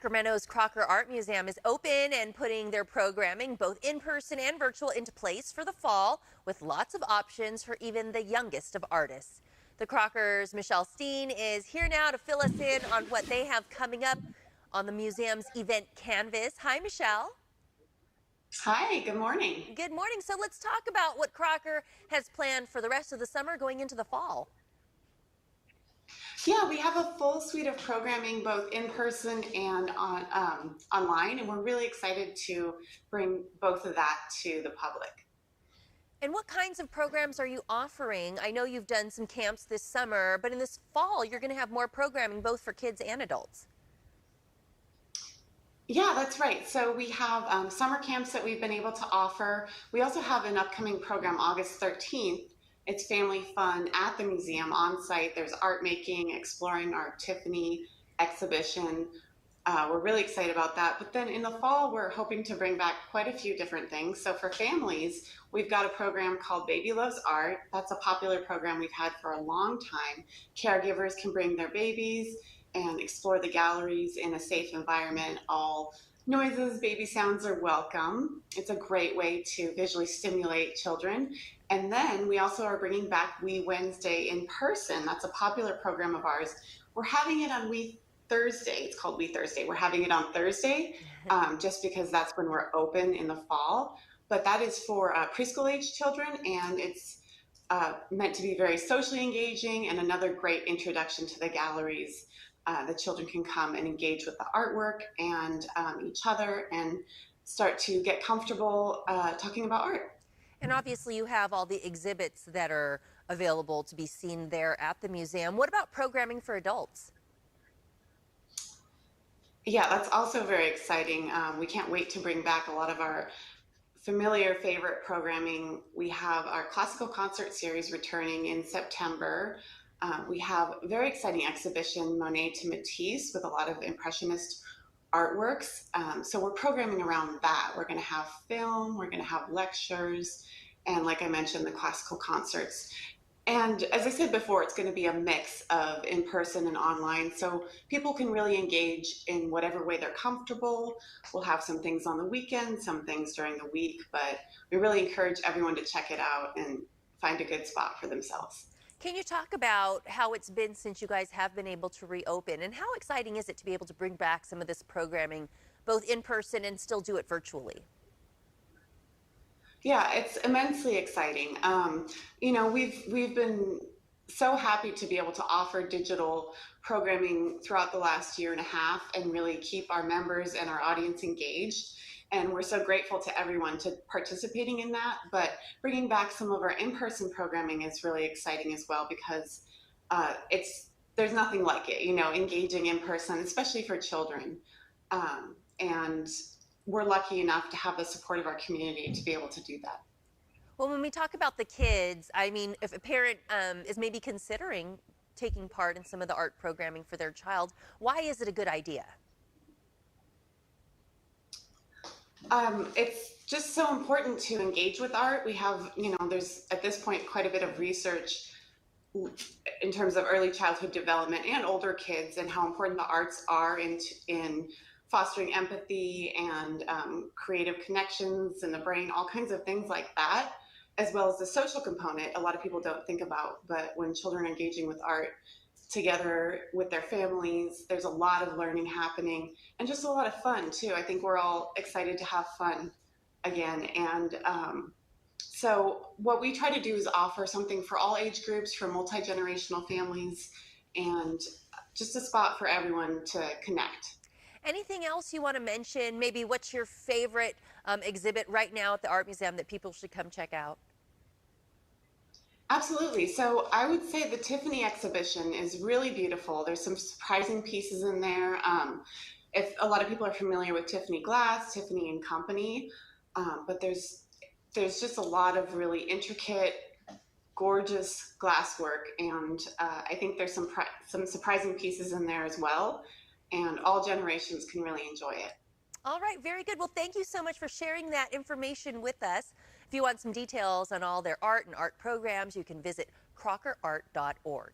Sacramento's Crocker Art Museum is open and putting their programming, both in person and virtual, into place for the fall with lots of options for even the youngest of artists. The Crocker's Michelle Steen is here now to fill us in on what they have coming up on the museum's event canvas. Hi, Michelle. Hi, good morning. Good morning. So let's talk about what Crocker has planned for the rest of the summer going into the fall. Yeah, we have a full suite of programming both in person and online, and we're really excited to bring both of that to the public. And what kinds of programs are you offering? I know you've done some camps this summer, but in this fall, you're going to have more programming both for kids and adults. Yeah, that's right. So we have summer camps that we've been able to offer. We also have an upcoming program August 13th. It's family fun at the museum on site. There's art making, exploring our Tiffany exhibition. We're really excited about that. But then in the fall, we're hoping to bring back quite a few different things. So for families, we've got a program called Baby Loves Art. That's a popular program we've had for a long time. Caregivers can bring their babies and explore the galleries in a safe environment. All noises, baby sounds are welcome. It's a great way to visually stimulate children. And then we also are bringing back Wee Wednesday in person. That's a popular program of ours. We're having it on Wee Thursday. It's called Wee Thursday. We're having it on Thursday just because that's when we're open in the fall. But that is for preschool age children, and it's meant to be very socially engaging and another great introduction to the galleries. The children can come and engage with the artwork and each other and start to get comfortable talking about art. And obviously, you have all the exhibits that are available to be seen there at the museum. What about programming for adults? Yeah, that's also very exciting. We can't wait to bring back a lot of our familiar favorite programming. We have our classical concert series returning in September. We have a very exciting exhibition, Monet to Matisse, with a lot of Impressionist artworks. So we're programming around that. We're going to have film, we're going to have lectures, and like I mentioned, the classical concerts. And as I said before, it's going to be a mix of in-person and online, so people can really engage in whatever way they're comfortable. We'll have some things on the weekend, some things during the week, but we really encourage everyone to check it out and find a good spot for themselves. Can you talk about how it's been since you guys have been able to reopen, and how exciting is it to be able to bring back some of this programming both in person and still do it virtually? Yeah, it's immensely exciting. We've been so happy to be able to offer digital programming throughout the last year and a half and really keep our members and our audience engaged. And we're so grateful to everyone to participating in that. But bringing back some of our in-person programming is really exciting as well because there's nothing like it, engaging in person, especially for children. And we're lucky enough to have the support of our community to be able to do that. Well, when we talk about the kids, I mean, if a parent is maybe considering taking part in some of the art programming for their child, why is it a good idea? It's just so important to engage with art. We have, there's at this point quite a bit of research in terms of early childhood development and older kids and how important the arts are in fostering empathy and creative connections in the brain, all kinds of things like that, as well as the social component a lot of people don't think about. But when children are engaging with art together with their families, there's a lot of learning happening and just a lot of fun too. I think we're all excited to have fun again. And so what we try to do is offer something for all age groups, for multi-generational families, and just a spot for everyone to connect. Anything else you want to mention? Maybe what's your favorite exhibit right now at the Art Museum that people should come check out? Absolutely. So I would say the Tiffany exhibition is really beautiful. There's some surprising pieces in there. If a lot of people are familiar with Tiffany Glass, Tiffany and Company, but there's just a lot of really intricate, gorgeous glasswork, and I think there's some surprising pieces in there as well. And all generations can really enjoy it. All right, very good. Well, thank you so much for sharing that information with us. If you want some details on all their art and art programs, you can visit crockerart.org.